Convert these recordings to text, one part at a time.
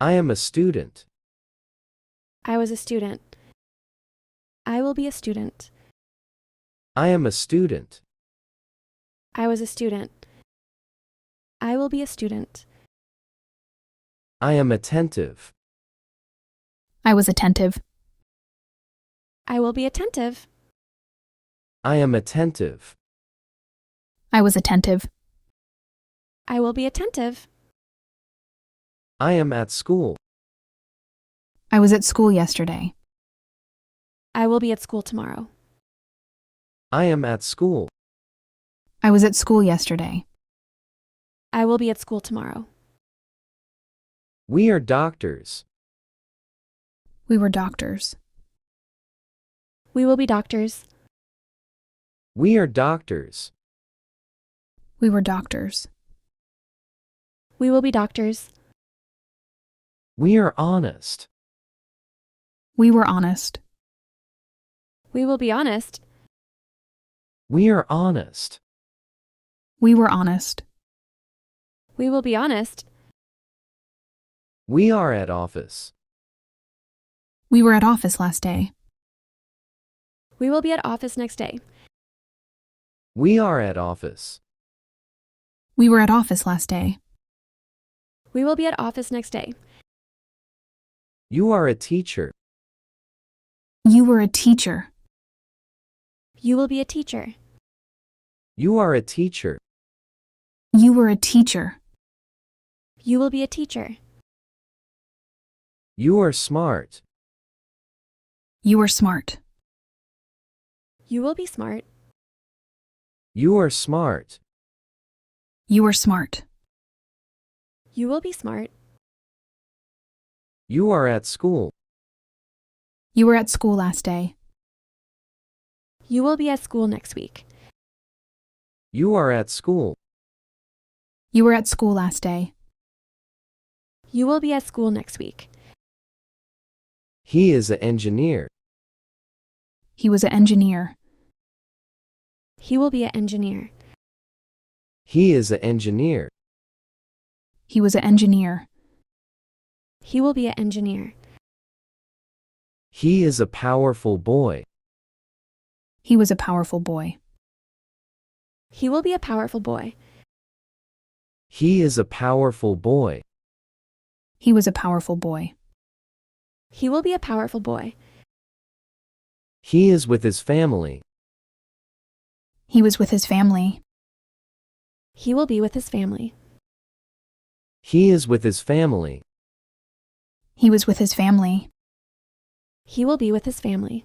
I am a student. I was a student. I will be a student. I am a student. I was a student. I will be a student. I am attentive. I was attentive. I will be attentive. I am attentive. I was attentive. I will be attentive. I am at school. I was at school yesterday. I will be at school tomorrow. I am at school. I was at school yesterday. I will be at school tomorrow. We are doctors. We were doctors. We will be doctors. We are doctors. We were doctors. We will be doctors. We are honest. We were honest. We will be honest. We are honest. We were honest. We will be honest. We are at office. We were at office last day. We will be at office next day. We are at office. We were at office last day. We will be at office next day. You are a teacher. You were a teacher. You will be a teacher. You are a teacher. You were a teacher. You will be a teacher. You are smart. You were smart. You will be smart. You are smart. You were smart. You will be smart. You are at school. You were at school last day. You will be at school next week. You are at school. You were at school last day. You will be at school next week. He is an engineer. He was an engineer. He will be an engineer. He is an engineer. He was an engineer. He will be an engineer. He is a powerful boy. He was a powerful boy. He will be a powerful boy. He is a powerful boy. He was a powerful boy. He will be a powerful boy. He is with his family. He was with his family. He will be with his family. He is with his family. He was with his family. He will be with his family.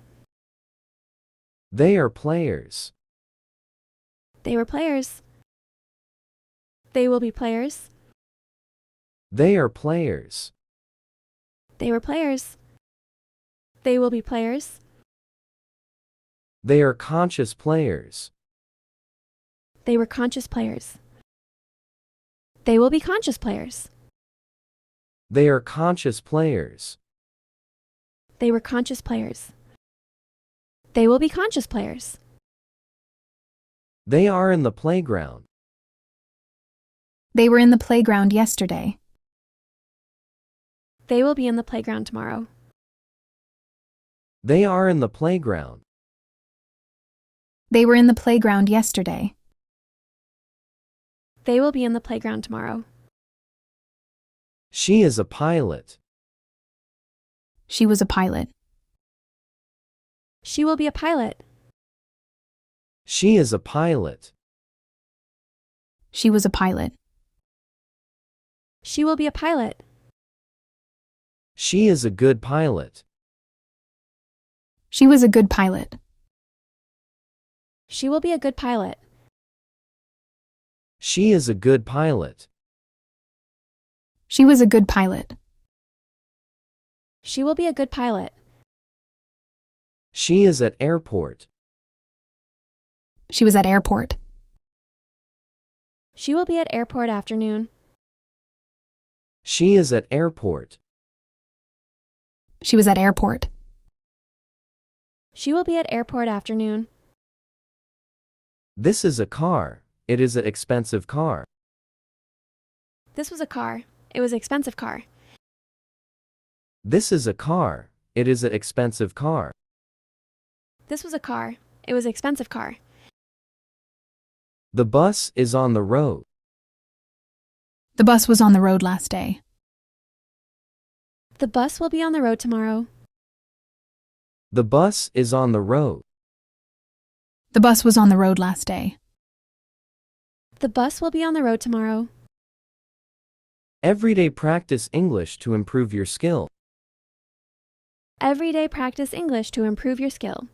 They are players. They were players. They will be players. They are players. They were players. They will be players. They are conscious players. They were conscious players. They will be conscious players. They are conscious players. They were conscious players. They will be conscious players. They are in the playground. They were in the playground yesterday. They will be in the playground tomorrow. They are in the playground. They were in the playground yesterday. They will be in the playground tomorrow. She is a pilot. She was a pilot. She will be a pilot. She is a pilot. She was a pilot. She will be a pilot. She is a good pilot. She was a good pilot. She will be a good pilot. She is a good pilot. She was a good pilot. She will be a good pilot. She is at airport. She was at airport. She will be at airport afternoon. She is at airport. She was at airport. She will be at airport afternoon. This is a car. It is an expensive car. This was a car. It was an expensive car. This is a car. It is an expensive car. This was a car. It was an expensive car. The bus is on the road. The bus was on the road last day. The bus will be on the road tomorrow. The bus is on the road. The bus was on the road last day. The bus will be on the road tomorrow. Everyday practice English to improve your skill. Everyday practice English to improve your skill.